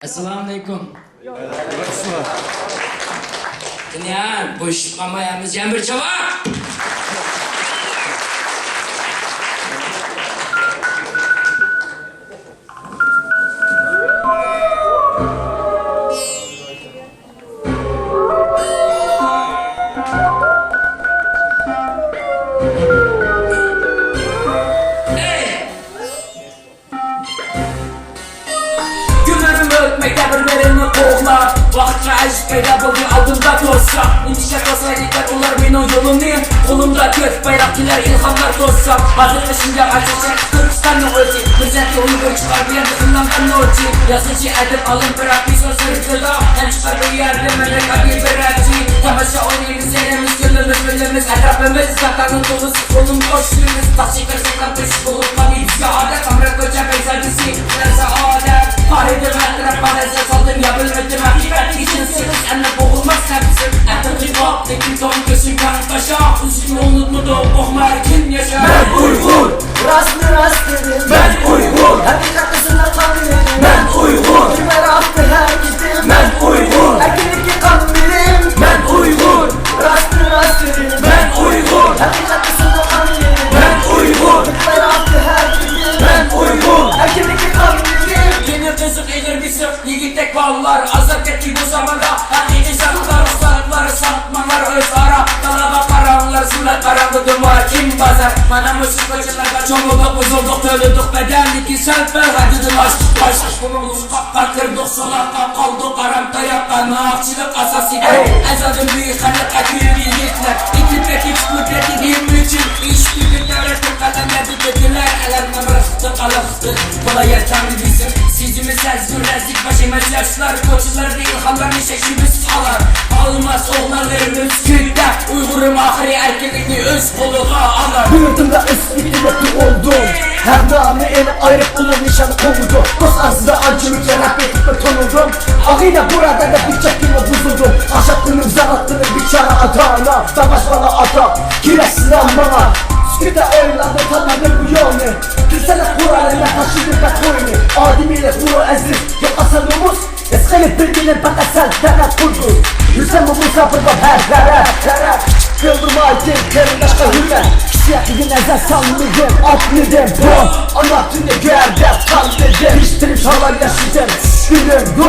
Assalamualaikum. Kenyan, boş kamayamız yan bir cevap. Vakitçe aşk peyda buldu aldığımda dostlar. İndişler basaydıklar onlar benim yolumdayım. Kolumda gök bayrakçılar ilhamlar dostlar. Hazır ışınca açacak Kırgızistan'ın ölçü. Müzenti uygun çıkar bir yerde ınlamdan ölçü. Yazıcı edip alın bırak bir söz sırtında. Hem çıkar bir yerde melek abi bir rapçi. Tamaşa oynayın senemiz gönlümüz bölümüz. Etrafımız zatanın dolusu kolum koştuğumuz. Taşı kırsak peşi bulup kanıyız ya adet. Kamra koca benzerlisi nerede adet. Fahredim etraf parası saldım ya bölmedim hakikati için sırrız enne boğulmaz hepsi. Etrafı bak tekin son gözün kan taşa. Üzgün unutmadım ohmer kim yaşar. Ben Uygur, rastlı dedim. Ben Uygur, hakikatısında tanıyorum. Ben Uygur, kime rahattı her gittim. Ben Uygur, erkelik kan bilim. Ben Uygur, rastlı dedim. Ben Uygur, hakikatısında tanıyorum. Ben Uygur, kime rahattı her gittim. Ben Uygur, erkelik kan bilim. Yeni kızık elir bir sırf yiğit tek ballar. Azat etti bu zamanda hakiki sanatlar. Ustalıkları satmalar öz ara. Talaba karanlar zırla karanlı dumar kim bazar. Bana müzik koçalarda çoğuluk bozulduk ölüdük bedenlik selfer. Hadi aşk aşk kuruluk kırdık solakta kaldık aramda yakan akçılık asasıydı. Ezadım büyük kanık akıyor yiğitler. İki peki kudreti ilmi için iş büyük devletin kalemleri dediler. Elerine bıraktı kalıktı kolay yertanlı bizim. Sizimiz ezgürlezlik başımız yaşlar. Koçular değil hallarını şeklimiz alar. Almaz oğlanlarımız günde. Uygurum ahiri erkekliğini öz koluğa alır. Yurdumda üstlikli oldum. Her namı el ayrıp bulun nişanı kovdu. Dost arzıda acımı cerrah etip tonuldum. Ağıyla burada da bir çekimle buzuldum. Aşattığını zarattığını bir çare adana. Savaş bana ada, kireslen bana. Sküte oyladı tanıdım bu yolunu. Kürsele kuralına taşıdı bekoyunu. Adimiyle kuru ezir, yok asalımız. Eskili bilginin pakasel tenet kurdu. Yüzden bu musafır var her taraf. Kıldırmaydı kerim başka hürmet. Kişiyetliğin ezel sanlıyım, aklıyım. Bu anlattığını göğerde kaldırdım. İştirip çalar yaşadım, gülüm bu.